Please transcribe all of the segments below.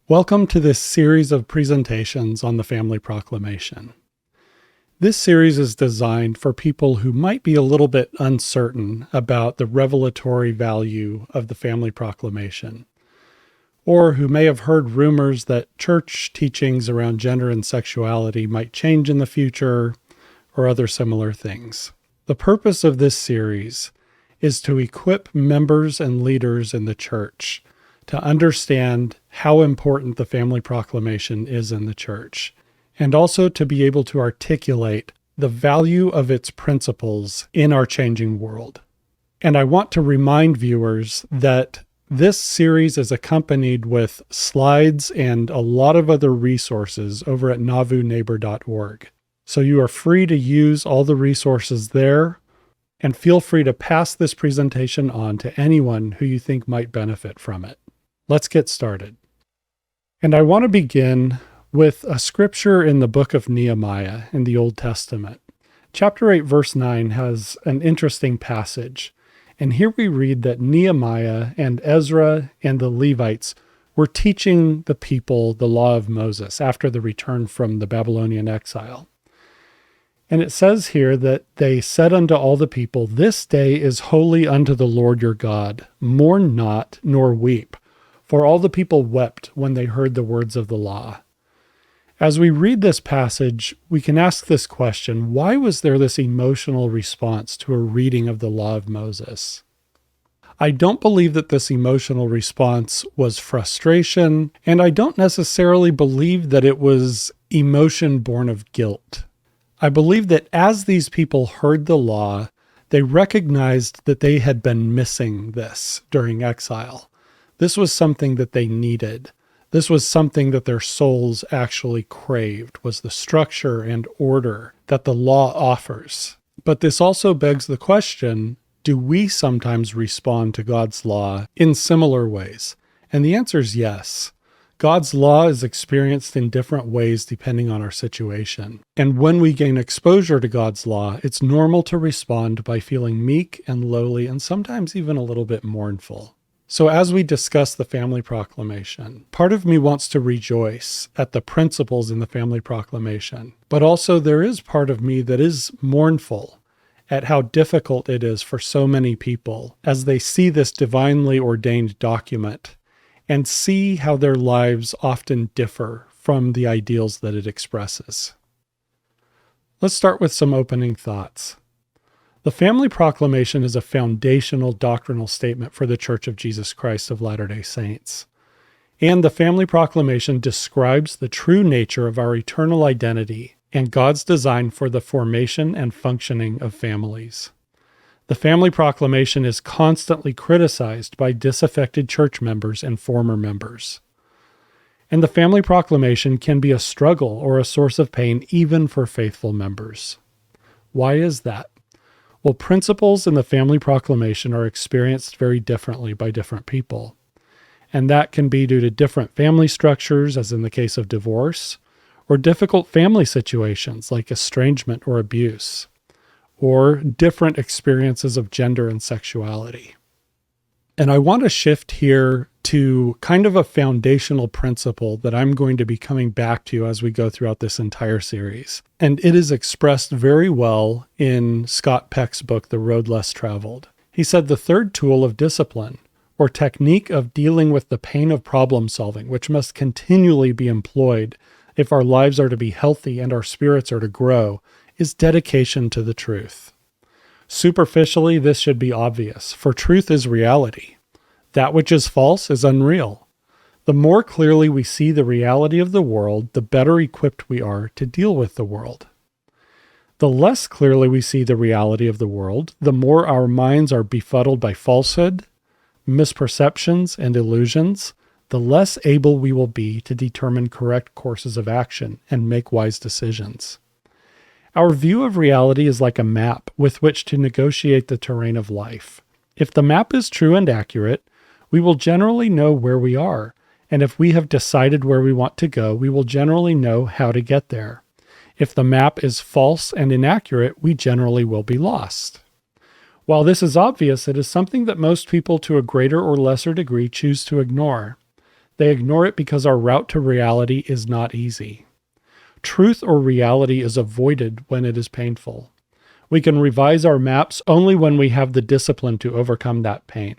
Welcome to this series of presentations on the Family Proclamation. This series is designed for people who might be a little bit uncertain about the revelatory value of the Family Proclamation, or who may have heard rumors that church teachings around gender and sexuality might change in the future, or other similar things. The purpose of this series is to equip members and leaders in the church to understand how important the Family Proclamation is in the church, and also to be able to articulate the value of its principles in our changing world. And I want to remind viewers that this series is accompanied with slides and a lot of other resources over at NauvooNeighbor.org. So you are free to use all the resources there, and feel free to pass this presentation on to anyone who you think might benefit from it. Let's get started. And I want to begin with a scripture in the book of Nehemiah in the Old Testament. Chapter 8, verse 9 has an interesting passage. And here we read that Nehemiah and Ezra and the Levites were teaching the people the law of Moses after the return from the Babylonian exile. And it says here that they said unto all the people, "This day is holy unto the Lord your God. Mourn not, nor weep." For all the people wept when they heard the words of the law. As we read this passage, we can ask this question: why was there this emotional response to a reading of the law of Moses? I don't believe that this emotional response was frustration, and I don't necessarily believe that it was emotion born of guilt. I believe that as these people heard the law, they recognized that they had been missing this during exile. This was something that they needed. This was something that their souls actually craved, was the structure and order that the law offers. But this also begs the question, do we sometimes respond to God's law in similar ways? And the answer is yes. God's law is experienced in different ways depending on our situation. And when we gain exposure to God's law, it's normal to respond by feeling meek and lowly and sometimes even a little bit mournful. So as we discuss the Family Proclamation, part of me wants to rejoice at the principles in the Family Proclamation, but also there is part of me that is mournful at how difficult it is for so many people as they see this divinely ordained document and see how their lives often differ from the ideals that it expresses. Let's start with some opening thoughts. The Family Proclamation is a foundational doctrinal statement for the Church of Jesus Christ of Latter-day Saints. And the Family Proclamation describes the true nature of our eternal identity and God's design for the formation and functioning of families. The Family Proclamation is constantly criticized by disaffected church members and former members. And the Family Proclamation can be a struggle or a source of pain even for faithful members. Why is that? Well, principles in the Family Proclamation are experienced very differently by different people. And that can be due to different family structures, as in the case of divorce, or difficult family situations like estrangement or abuse, or different experiences of gender and sexuality. And I want to shift here to kind of a foundational principle that I'm going to be coming back to as we go throughout this entire series. And it is expressed very well in Scott Peck's book, The Road Less Traveled. He said the third tool of discipline, or technique of dealing with the pain of problem solving, which must continually be employed if our lives are to be healthy and our spirits are to grow, is dedication to the truth. Superficially, this should be obvious, for truth is reality. That which is false is unreal. The more clearly we see the reality of the world, the better equipped we are to deal with the world. The less clearly we see the reality of the world, the more our minds are befuddled by falsehood, misperceptions, and illusions, the less able we will be to determine correct courses of action and make wise decisions. Our view of reality is like a map with which to negotiate the terrain of life. If the map is true and accurate, we will generally know where we are, and if we have decided where we want to go, we will generally know how to get there. If the map is false and inaccurate, we generally will be lost. While this is obvious, it is something that most people to a greater or lesser degree choose to ignore. They ignore it because our route to reality is not easy. Truth or reality is avoided when it is painful. We can revise our maps only when we have the discipline to overcome that pain.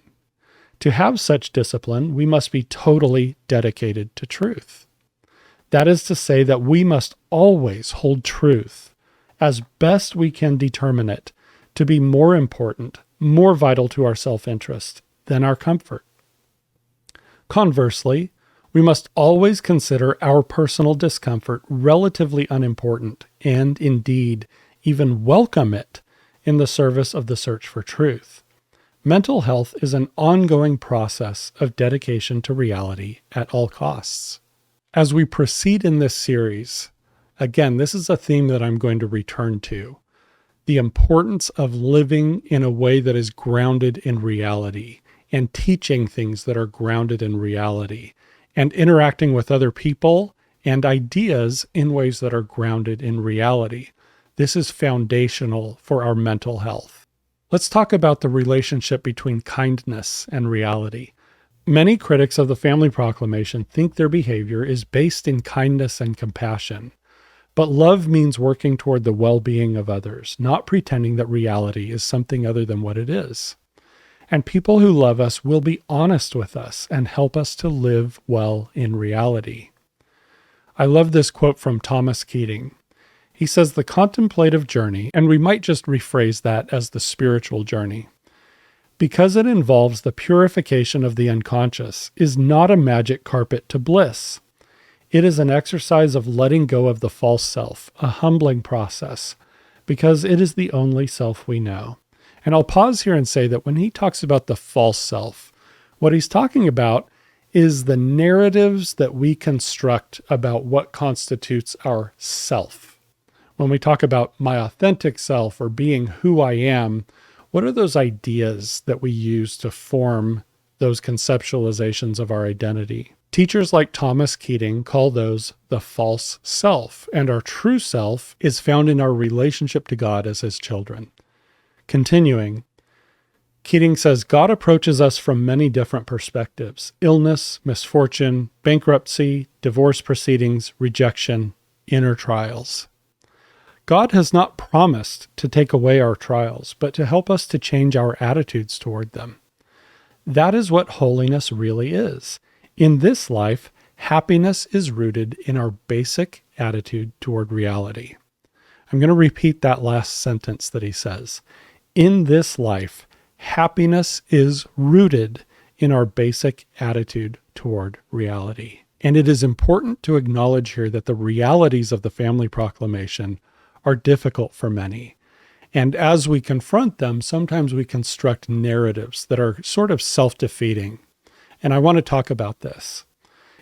To have such discipline, we must be totally dedicated to truth. That is to say that we must always hold truth, as best we can determine it, to be more important, more vital to our self-interest than our comfort. Conversely, we must always consider our personal discomfort relatively unimportant and, indeed, even welcome it in the service of the search for truth. Mental health is an ongoing process of dedication to reality at all costs. As we proceed in this series, again, this is a theme that I'm going to return to: the importance of living in a way that is grounded in reality and teaching things that are grounded in reality and interacting with other people and ideas in ways that are grounded in reality. This is foundational for our mental health. Let's talk about the relationship between kindness and reality. Many critics of the Family Proclamation think their behavior is based in kindness and compassion. But love means working toward the well-being of others, not pretending that reality is something other than what it is. And people who love us will be honest with us and help us to live well in reality. I love this quote from Thomas Keating. He says the contemplative journey, and we might just rephrase that as the spiritual journey, because it involves the purification of the unconscious, is not a magic carpet to bliss. It is an exercise of letting go of the false self, a humbling process, because it is the only self we know. And I'll pause here and say that when he talks about the false self, what he's talking about is the narratives that we construct about what constitutes our self. When we talk about my authentic self or being who I am, what are those ideas that we use to form those conceptualizations of our identity? Teachers like Thomas Keating call those the false self, and our true self is found in our relationship to God as his children. Continuing, Keating says, God approaches us from many different perspectives: illness, misfortune, bankruptcy, divorce proceedings, rejection, inner trials. God has not promised to take away our trials, but to help us to change our attitudes toward them. That is what holiness really is. In this life, happiness is rooted in our basic attitude toward reality. I'm going to repeat that last sentence that he says. In this life, happiness is rooted in our basic attitude toward reality. And it is important to acknowledge here that the realities of the Family Proclamation are difficult for many. And as we confront them, sometimes we construct narratives that are sort of self-defeating. And I want to talk about this.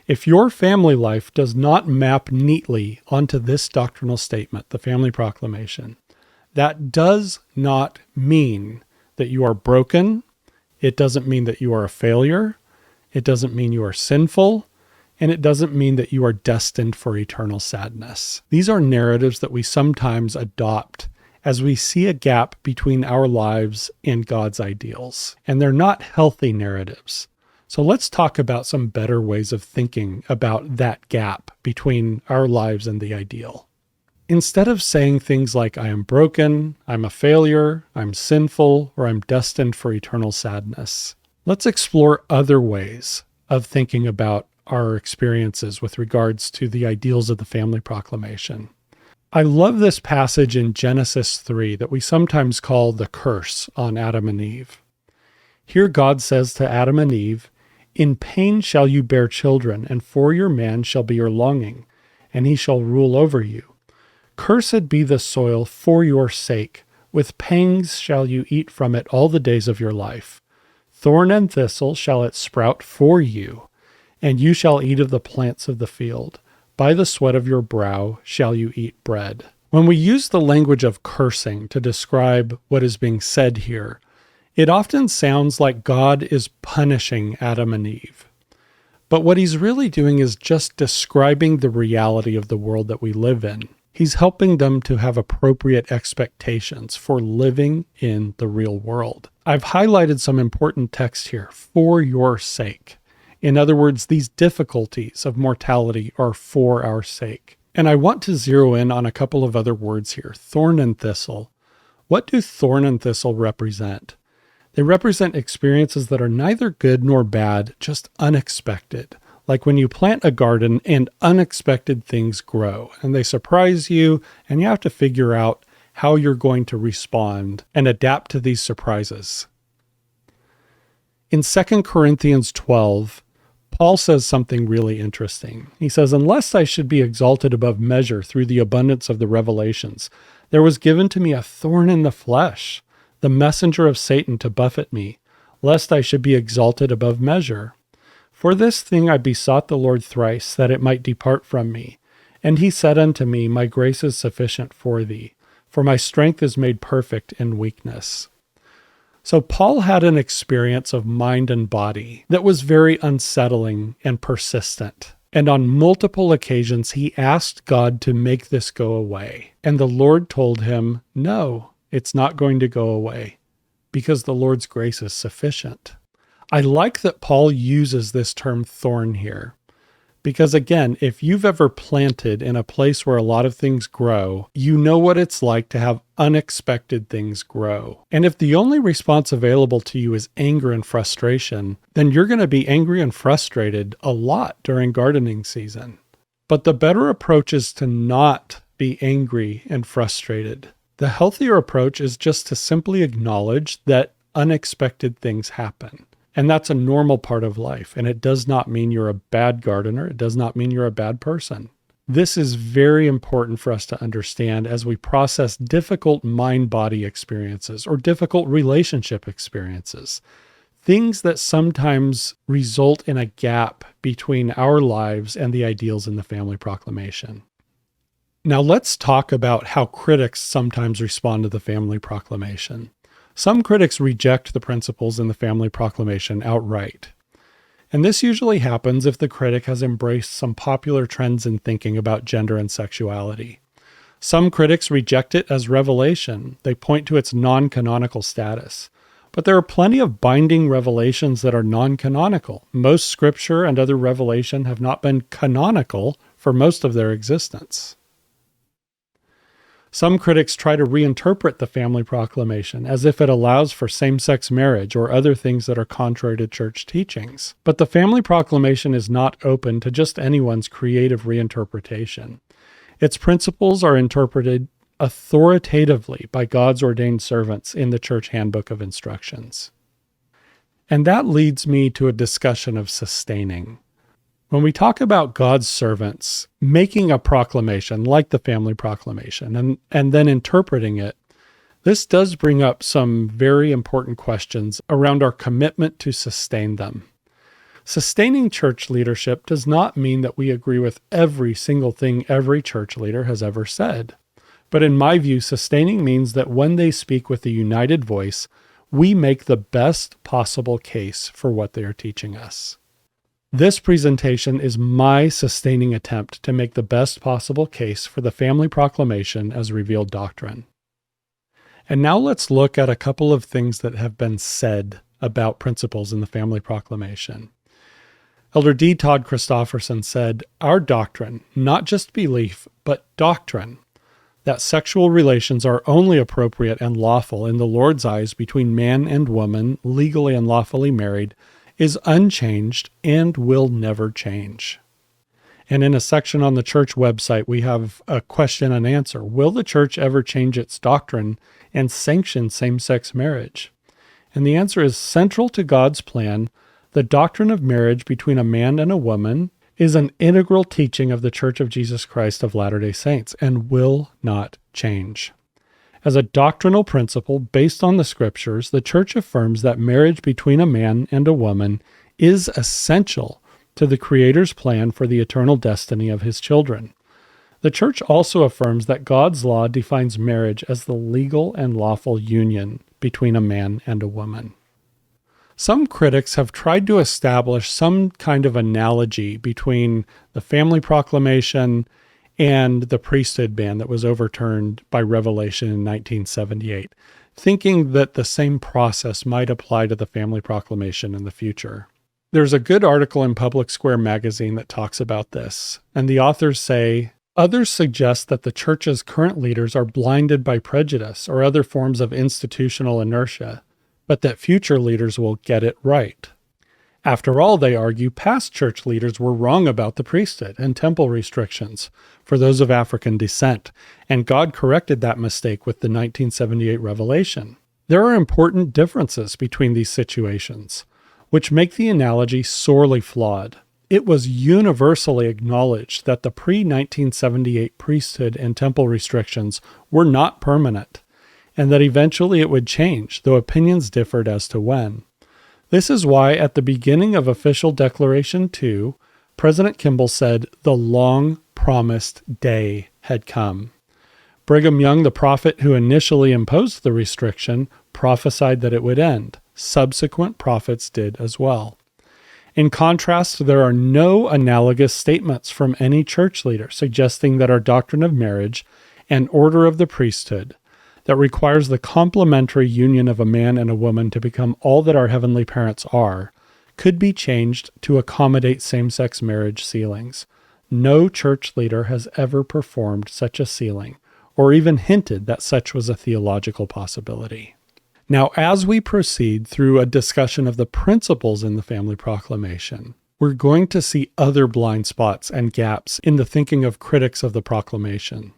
If your family life does not map neatly onto this doctrinal statement, the Family Proclamation, that does not mean that you are broken. It doesn't mean that you are a failure. It doesn't mean you are sinful. And it doesn't mean that you are destined for eternal sadness. These are narratives that we sometimes adopt as we see a gap between our lives and God's ideals. And they're not healthy narratives. So let's talk about some better ways of thinking about that gap between our lives and the ideal. Instead of saying things like, I am broken, I'm a failure, I'm sinful, or I'm destined for eternal sadness, let's explore other ways of thinking about our experiences with regards to the ideals of the Family Proclamation. I love this passage in Genesis 3 that we sometimes call the curse on Adam and Eve. Here God says to Adam and Eve, in pain shall you bear children, and for your man shall be your longing, and he shall rule over you. Cursed be the soil for your sake. With pangs shall you eat from it all the days of your life. Thorn and thistle shall it sprout for you, and you shall eat of the plants of the field. By the sweat of your brow shall you eat bread. When we use the language of cursing to describe what is being said here, it often sounds like God is punishing Adam and Eve. But what he's really doing is just describing the reality of the world that we live in. He's helping them to have appropriate expectations for living in the real world. I've highlighted some important text here, for your sake. In other words, these difficulties of mortality are for our sake. And I want to zero in on a couple of other words here, thorn and thistle. What do thorn and thistle represent? They represent experiences that are neither good nor bad, just unexpected. Like when you plant a garden and unexpected things grow and they surprise you, and you have to figure out how you're going to respond and adapt to these surprises. In 2 Corinthians 12, Paul says something really interesting. He says, "Unless I should be exalted above measure through the abundance of the revelations, there was given to me a thorn in the flesh, the messenger of Satan to buffet me, lest I should be exalted above measure. For this thing I besought the Lord thrice, that it might depart from me. And he said unto me, My grace is sufficient for thee, for my strength is made perfect in weakness." So Paul had an experience of mind and body that was very unsettling and persistent. And on multiple occasions, he asked God to make this go away. And the Lord told him, no, it's not going to go away, because the Lord's grace is sufficient. I like that Paul uses this term thorn here, because again, if you've ever planted in a place where a lot of things grow, you know what it's like to have unexpected things grow. And if the only response available to you is anger and frustration, then you're going to be angry and frustrated a lot during gardening season. But the better approach is to not be angry and frustrated. The healthier approach is just to simply acknowledge that unexpected things happen. And that's a normal part of life. And it does not mean you're a bad gardener. It does not mean you're a bad person. This is very important for us to understand as we process difficult mind-body experiences or difficult relationship experiences. Things that sometimes result in a gap between our lives and the ideals in the Family Proclamation. Now let's talk about how critics sometimes respond to the Family Proclamation. Some critics reject the principles in the Family Proclamation outright. And this usually happens if the critic has embraced some popular trends in thinking about gender and sexuality. Some critics reject it as revelation. They point to its non-canonical status. But there are plenty of binding revelations that are non-canonical. Most scripture and other revelation have not been canonical for most of their existence. Some critics try to reinterpret the Family Proclamation as if it allows for same-sex marriage or other things that are contrary to church teachings. But the Family Proclamation is not open to just anyone's creative reinterpretation. Its principles are interpreted authoritatively by God's ordained servants in the Church Handbook of Instructions. And that leads me to a discussion of sustaining. When we talk about God's servants making a proclamation like the Family Proclamation and then interpreting it, this does bring up some very important questions around our commitment to sustain them. Sustaining church leadership does not mean that we agree with every single thing every church leader has ever said. But in my view, sustaining means that when they speak with a united voice, we make the best possible case for what they are teaching us. This presentation is my sustaining attempt to make the best possible case for the Family Proclamation as revealed doctrine. And now let's look at a couple of things that have been said about principles in the Family Proclamation. Elder D. Todd Christofferson said, "Our doctrine, not just belief, but doctrine, that sexual relations are only appropriate and lawful in the Lord's eyes between man and woman, legally and lawfully married, is unchanged and will never change." And in a section on the church website, we have a question and answer. Will the church ever change its doctrine and sanction same-sex marriage? And the answer is central to God's plan. The doctrine of marriage between a man and a woman is an integral teaching of the Church of Jesus Christ of Latter-day Saints and will not change. As a doctrinal principle based on the scriptures, the church affirms that marriage between a man and a woman is essential to the Creator's plan for the eternal destiny of his children. The church also affirms that God's law defines marriage as the legal and lawful union between a man and a woman. Some critics have tried to establish some kind of analogy between the Family Proclamation and the priesthood ban that was overturned by Revelation in 1978, thinking that the same process might apply to the Family Proclamation in the future. There's a good article in Public Square magazine that talks about this, and the authors say, others suggest that the church's current leaders are blinded by prejudice or other forms of institutional inertia, but that future leaders will get it right. After all, they argue, past church leaders were wrong about the priesthood and temple restrictions for those of African descent, and God corrected that mistake with the 1978 revelation. There are important differences between these situations, which make the analogy sorely flawed. It was universally acknowledged that the pre-1978 priesthood and temple restrictions were not permanent, and that eventually it would change, though opinions differed as to when. This is why at the beginning of Official Declaration 2, President Kimball said the long-promised day had come. Brigham Young, the prophet who initially imposed the restriction, prophesied that it would end. Subsequent prophets did as well. In contrast, there are no analogous statements from any church leader suggesting that our doctrine of marriage and order of the priesthood that requires the complementary union of a man and a woman to become all that our heavenly parents are, could be changed to accommodate same-sex marriage sealings. No church leader has ever performed such a sealing, or even hinted that such was a theological possibility. Now, as we proceed through a discussion of the principles in the Family Proclamation, we're going to see other blind spots and gaps in the thinking of critics of the proclamation.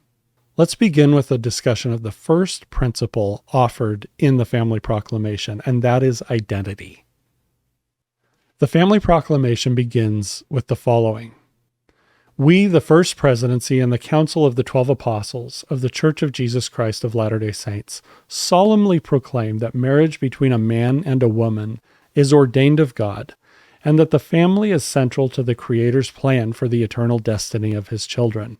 Let's begin with a discussion of the first principle offered in the Family Proclamation, and that is identity. The Family Proclamation begins with the following. We, the First Presidency and the Council of the 12 Apostles of the Church of Jesus Christ of Latter-day Saints, solemnly proclaim that marriage between a man and a woman is ordained of God, and that the family is central to the Creator's plan for the eternal destiny of His children.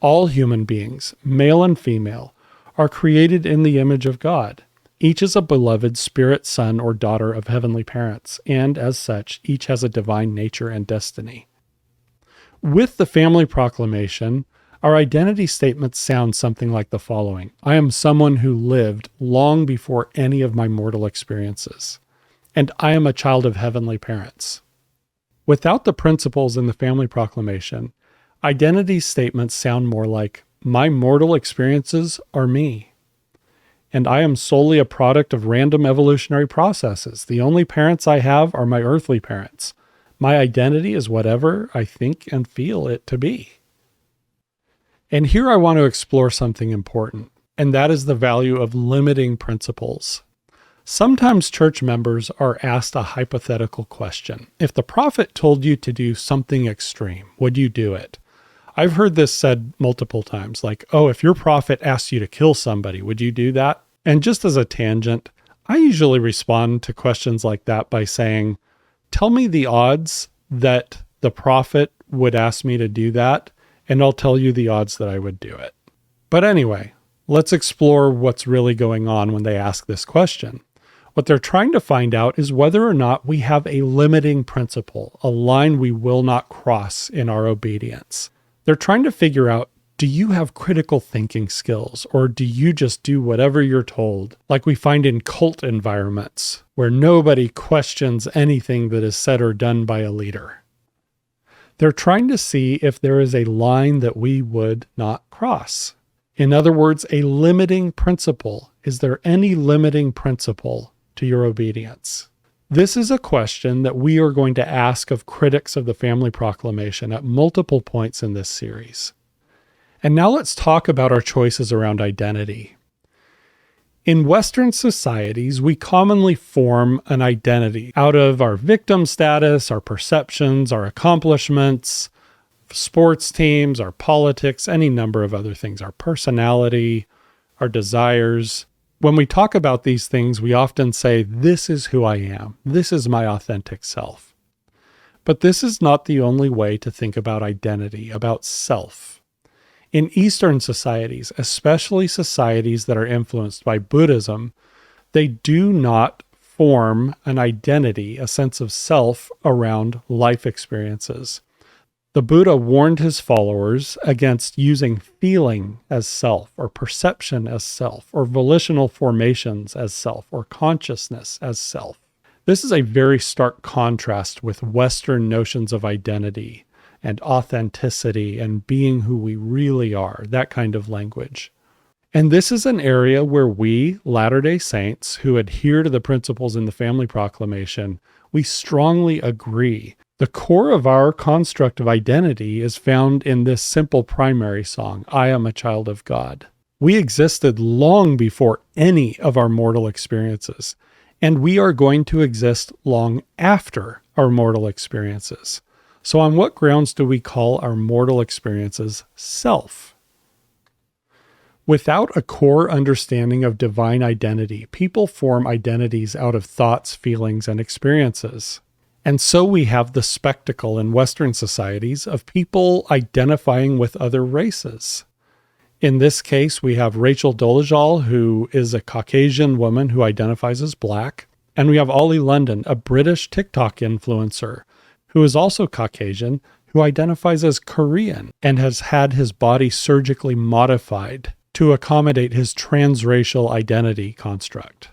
All human beings, male and female, are created in the image of God. Each is a beloved spirit son or daughter of heavenly parents, and as such, each has a divine nature and destiny. With the Family Proclamation, our identity statements sound something like the following. I am someone who lived long before any of my mortal experiences, and I am a child of heavenly parents. Without the principles in the Family Proclamation, identity statements sound more like, my mortal experiences are me, and I am solely a product of random evolutionary processes. The only parents I have are my earthly parents. My identity is whatever I think and feel it to be. And here I want to explore something important, and that is the value of limiting principles. Sometimes church members are asked a hypothetical question. If the prophet told you to do something extreme, would you do it? I've heard this said multiple times, like, oh, if your prophet asked you to kill somebody, would you do that? And just as a tangent, I usually respond to questions like that by saying, tell me the odds that the prophet would ask me to do that, and I'll tell you the odds that I would do it. But anyway, let's explore what's really going on when they ask this question. What they're trying to find out is whether or not we have a limiting principle, a line we will not cross in our obedience. They're trying to figure out, do you have critical thinking skills, or do you just do whatever you're told, like we find in cult environments, where nobody questions anything that is said or done by a leader? They're trying to see if there is a line that we would not cross. In other words, a limiting principle. Is there any limiting principle to your obedience? This is a question that we are going to ask of critics of the Family Proclamation at multiple points in this series. And now let's talk about our choices around identity. In Western societies, we commonly form an identity out of our victim status, our perceptions, our accomplishments, sports teams, our politics, any number of other things, our personality, our desires. When we talk about these things, we often say, this is who I am. This is my authentic self. But this is not the only way to think about identity, about self. In Eastern societies, especially societies that are influenced by Buddhism, they do not form an identity, a sense of self around life experiences. The Buddha warned his followers against using feeling as self, or perception as self, or volitional formations as self, or consciousness as self. This is a very stark contrast with Western notions of identity and authenticity and being who we really are, that kind of language. And this is an area where we, Latter-day Saints, who adhere to the principles in the Family Proclamation, we strongly agree. The core of our construct of identity is found in this simple primary song, I Am a Child of God. We existed long before any of our mortal experiences, and we are going to exist long after our mortal experiences. So on what grounds do we call our mortal experiences self? Without a core understanding of divine identity, people form identities out of thoughts, feelings, and experiences. And so we have the spectacle in Western societies of people identifying with other races. In this case, we have Rachel Dolezal, who is a Caucasian woman who identifies as Black. And we have Ollie London, a British TikTok influencer, who is also Caucasian, who identifies as Korean and has had his body surgically modified to accommodate his transracial identity construct.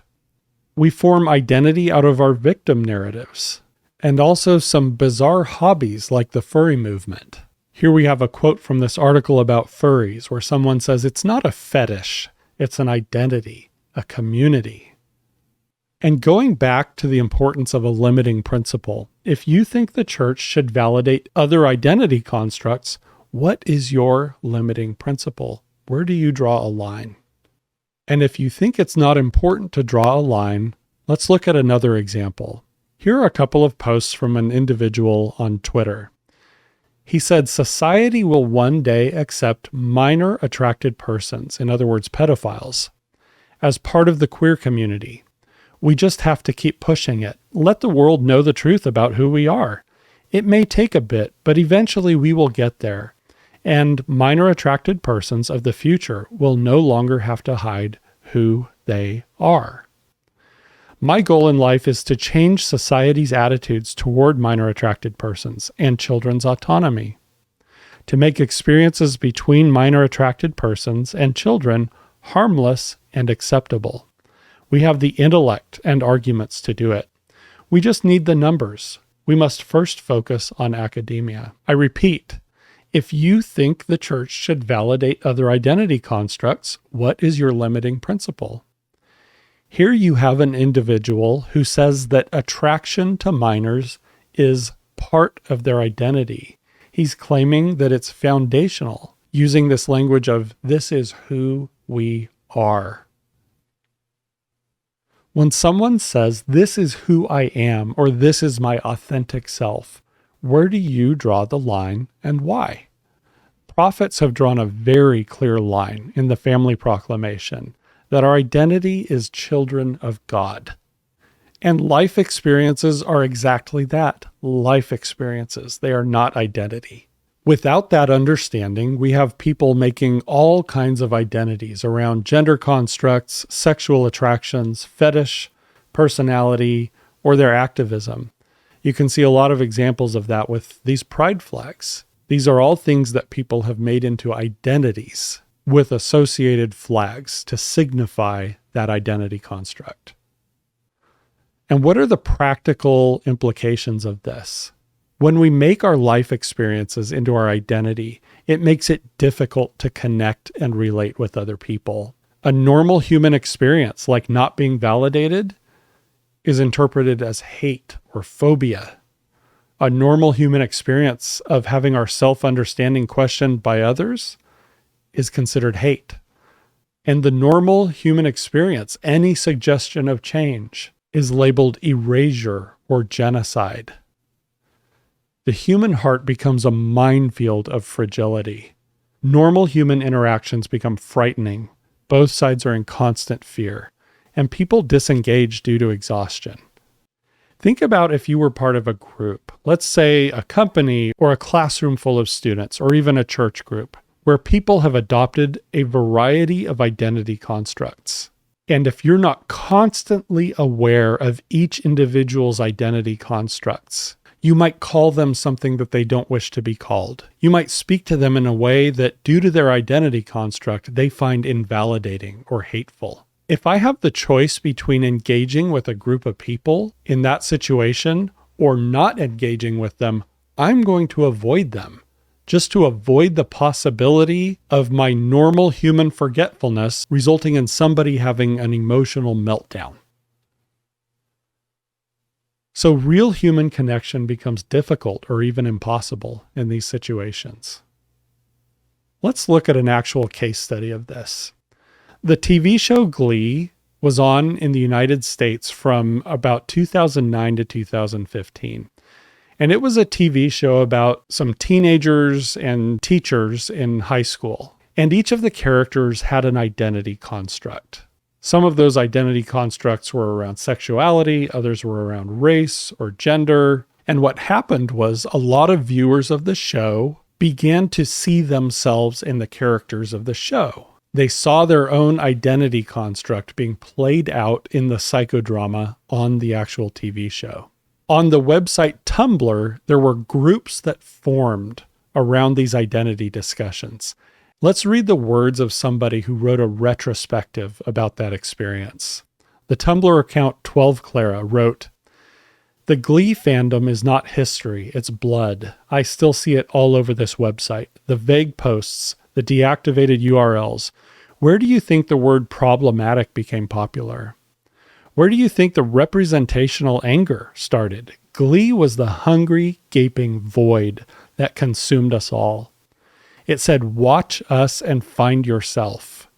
We form identity out of our victim narratives, and also some bizarre hobbies like the furry movement. Here we have a quote from this article about furries where someone says, "It's not a fetish, it's an identity, a community." And going back to the importance of a limiting principle, if you think the church should validate other identity constructs, what is your limiting principle? Where do you draw a line? And if you think it's not important to draw a line, let's look at another example. Here are a couple of posts from an individual on Twitter. He said, society will one day accept minor attracted persons, in other words, pedophiles, as part of the queer community. We just have to keep pushing it. Let the world know the truth about who we are. It may take a bit, but eventually we will get there. And minor attracted persons of the future will no longer have to hide who they are. My goal in life is to change society's attitudes toward minor attracted persons and children's autonomy, to make experiences between minor attracted persons and children harmless and acceptable. We have the intellect and arguments to do it. We just need the numbers. We must first focus on academia. I repeat, if you think the church should validate other identity constructs, what is your limiting principle? Here you have an individual who says that attraction to minors is part of their identity. He's claiming that it's foundational, using this language of, this is who we are. When someone says, this is who I am, or this is my authentic self, where do you draw the line and why? Prophets have drawn a very clear line in the Family Proclamation that our identity is children of God. And life experiences are exactly that, life experiences. They are not identity. Without that understanding, we have people making all kinds of identities around gender constructs, sexual attractions, fetish, personality, or their activism. You can see a lot of examples of that with these pride flags. These are all things that people have made into identities with associated flags to signify that identity construct. And what are the practical implications of this? When we make our life experiences into our identity, it makes it difficult to connect and relate with other people. A normal human experience, like not being validated, is interpreted as hate or phobia. A normal human experience of having our self-understanding questioned by others is considered hate. And the normal human experience, any suggestion of change, is labeled erasure or genocide. The human heart becomes a minefield of fragility. Normal human interactions become frightening. Both sides are in constant fear, and people disengage due to exhaustion. Think about if you were part of a group, let's say a company or a classroom full of students, or even a church group, where people have adopted a variety of identity constructs. And if you're not constantly aware of each individual's identity constructs, you might call them something that they don't wish to be called. You might speak to them in a way that, due to their identity construct, they find invalidating or hateful. If I have the choice between engaging with a group of people in that situation or not engaging with them, I'm going to avoid them, just to avoid the possibility of my normal human forgetfulness resulting in somebody having an emotional meltdown. So real human connection becomes difficult or even impossible in these situations. Let's look at an actual case study of this. The TV show Glee was on in the United States from about 2009 to 2015. And it was a TV show about some teenagers and teachers in high school. And each of the characters had an identity construct. Some of those identity constructs were around sexuality, others were around race or gender. And what happened was a lot of viewers of the show began to see themselves in the characters of the show. They saw their own identity construct being played out in the psychodrama on the actual TV show. On the website Tumblr, there were groups that formed around these identity discussions. Let's read the words of somebody who wrote a retrospective about that experience. The Tumblr account 12 Clara wrote, "The Glee fandom is not history, it's blood. I still see it all over this website. The vague posts, the deactivated URLs. Where do you think the word problematic became popular? Where do you think the representational anger started? Glee was the hungry, gaping void that consumed us all. It said, watch us and find yourself.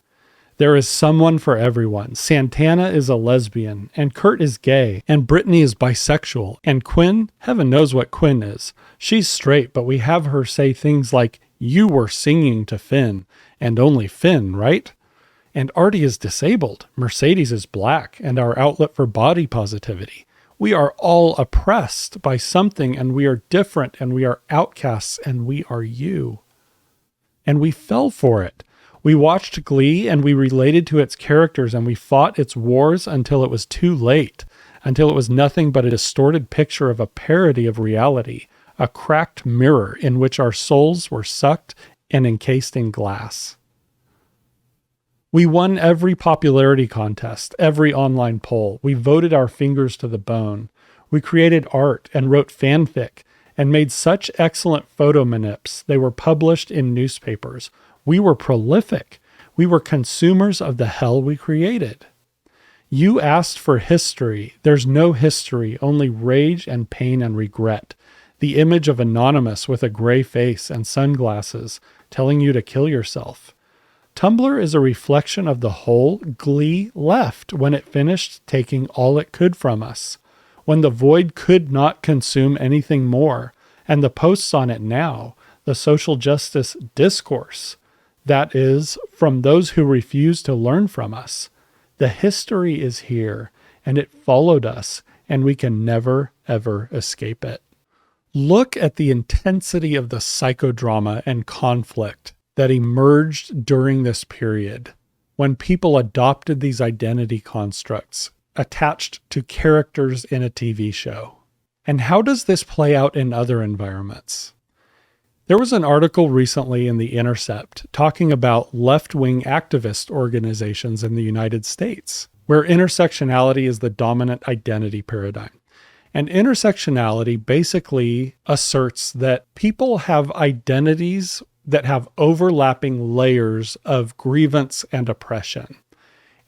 There is someone for everyone. Santana is a lesbian, and Kurt is gay, and Brittany is bisexual, and Quinn, heaven knows what Quinn is. She's straight, but we have her say things like, you were singing to Finn, and only Finn, right? And Artie is disabled. Mercedes is black, and our outlet for body positivity. We are all oppressed by something, and we are different, and we are outcasts, and we are you. And we fell for it. We watched Glee, and we related to its characters, and we fought its wars until it was too late, until it was nothing but a distorted picture of a parody of reality, a cracked mirror in which our souls were sucked and encased in glass. We won every popularity contest, every online poll. We voted our fingers to the bone. We created art and wrote fanfic and made such excellent photo manips. They were published in newspapers. We were prolific. We were consumers of the hell we created. You asked for history. There's no history, only rage and pain and regret. The image of Anonymous with a gray face and sunglasses telling you to kill yourself. Tumblr is a reflection of the whole Glee left when it finished taking all it could from us, when the void could not consume anything more, and the posts on it now, the social justice discourse, that is, from those who refuse to learn from us. The history is here, and it followed us, and we can never, ever escape it. Look at the intensity of the psychodrama and conflict that emerged during this period, when people adopted these identity constructs attached to characters in a TV show. And how does this play out in other environments? There was an article recently in The Intercept talking about left-wing activist organizations in the United States, where intersectionality is the dominant identity paradigm. And intersectionality basically asserts that people have identities that have overlapping layers of grievance and oppression.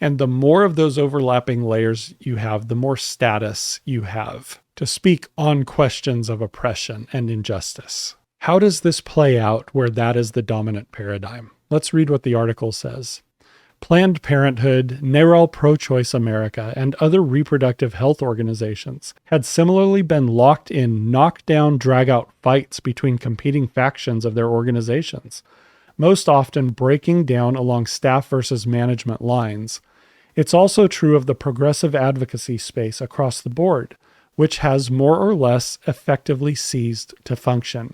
And the more of those overlapping layers you have, the more status you have to speak on questions of oppression and injustice. How does this play out where that is the dominant paradigm? Let's read what the article says. Planned Parenthood, NARAL Pro-Choice America, and other reproductive health organizations had similarly been locked in knockdown, drag-out fights between competing factions of their organizations, most often breaking down along staff versus management lines. It's also true of the progressive advocacy space across the board, which has more or less effectively ceased to function.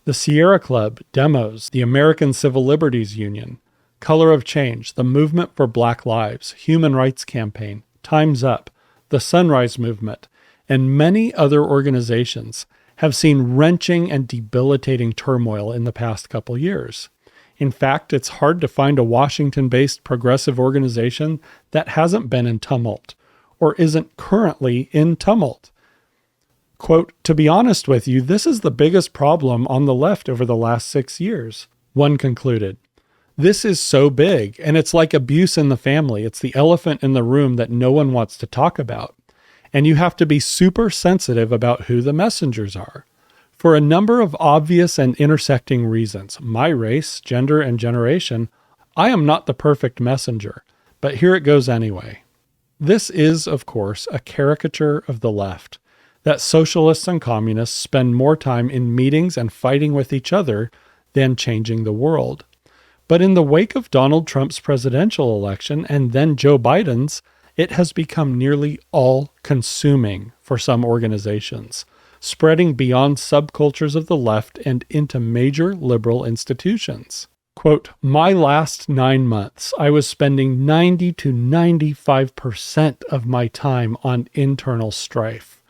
The Sierra Club, Demos, the American Civil Liberties Union, Color of Change, the Movement for Black Lives, Human Rights Campaign, Time's Up, the Sunrise Movement, and many other organizations have seen wrenching and debilitating turmoil in the past couple years. In fact, it's hard to find a Washington-based progressive organization that hasn't been in tumult or isn't currently in tumult. Quote, "To be honest with you, this is the biggest problem on the left over the last 6 years," one concluded. "This is so big, and it's like abuse in the family. It's the elephant in the room that no one wants to talk about. And you have to be super sensitive about who the messengers are. For a number of obvious and intersecting reasons, my race, gender, and generation, I am not the perfect messenger, but here it goes anyway." This is, of course, a caricature of the left, that socialists and communists spend more time in meetings and fighting with each other than changing the world. But in the wake of Donald Trump's presidential election and then Joe Biden's, it has become nearly all-consuming for some organizations, spreading beyond subcultures of the left and into major liberal institutions. Quote, "My last 9 months, I was spending 90 to 95% of my time on internal strife,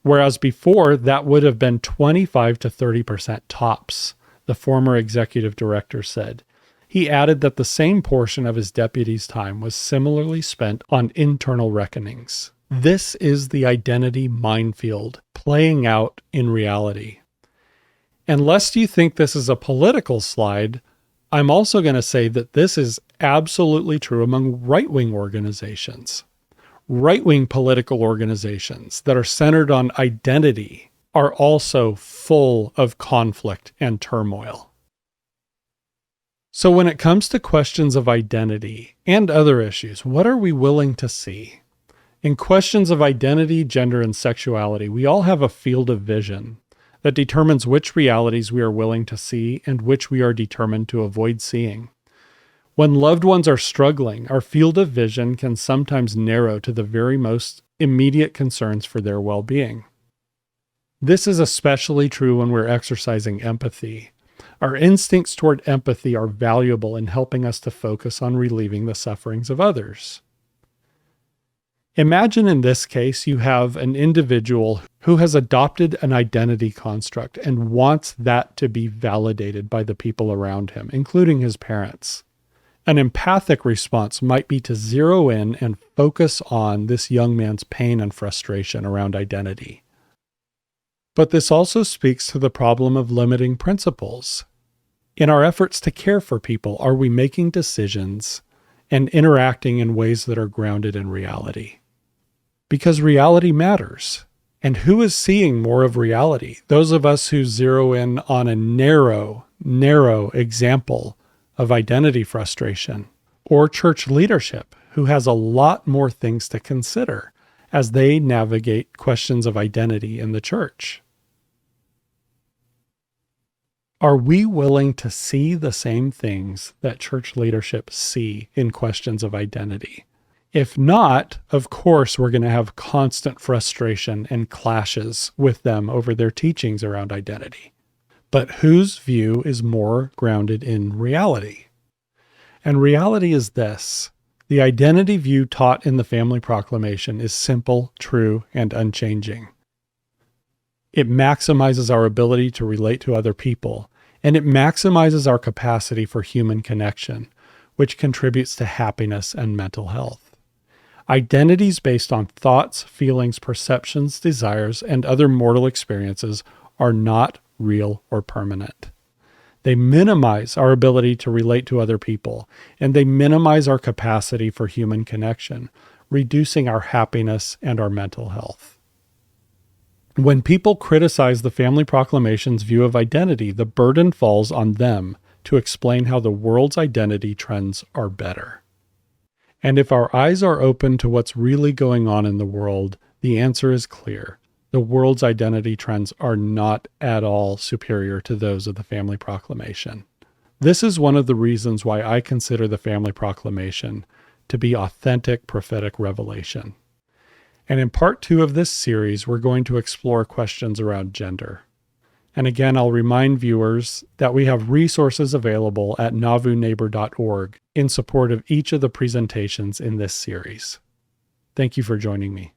whereas before that would have been 25 to 30% tops," the former executive director said. He added that the same portion of his deputy's time was similarly spent on internal reckonings. This is the identity minefield playing out in reality. And lest you think this is a political slide, I'm also going to say that this is absolutely true among right-wing organizations. Right-wing political organizations that are centered on identity are also full of conflict and turmoil. So when it comes to questions of identity and other issues, what are we willing to see? In questions of identity, gender, and sexuality, we all have a field of vision that determines which realities we are willing to see and which we are determined to avoid seeing. When loved ones are struggling, our field of vision can sometimes narrow to the very most immediate concerns for their well-being. This is especially true when we're exercising empathy. Our instincts toward empathy are valuable in helping us to focus on relieving the sufferings of others. Imagine in this case you have an individual who has adopted an identity construct and wants that to be validated by the people around him, including his parents. An empathic response might be to zero in and focus on this young man's pain and frustration around identity. But this also speaks to the problem of limiting principles. In our efforts to care for people, are we making decisions and interacting in ways that are grounded in reality? Because reality matters. And who is seeing more of reality? Those of us who zero in on a narrow example of identity frustration, or church leadership, who has a lot more things to consider as they navigate questions of identity in the church. Are we willing to see the same things that church leadership see in questions of identity? If not, of course, we're going to have constant frustration and clashes with them over their teachings around identity. But whose view is more grounded in reality? And reality is this: the identity view taught in the Family Proclamation is simple, true, and unchanging. It maximizes our ability to relate to other people, and it maximizes our capacity for human connection, which contributes to happiness and mental health. Identities based on thoughts, feelings, perceptions, desires, and other mortal experiences are not real or permanent. They minimize our ability to relate to other people, and they minimize our capacity for human connection, reducing our happiness and our mental health. When people criticize the Family Proclamation's view of identity, the burden falls on them to explain how the world's identity trends are better. And if our eyes are open to what's really going on in the world, the answer is clear. The world's identity trends are not at all superior to those of the Family Proclamation. This is one of the reasons why I consider the Family Proclamation to be authentic prophetic revelation. And in part 2 of this series, we're going to explore questions around gender. And again, I'll remind viewers that we have resources available at NauvooNeighbor.org in support of each of the presentations in this series. Thank you for joining me.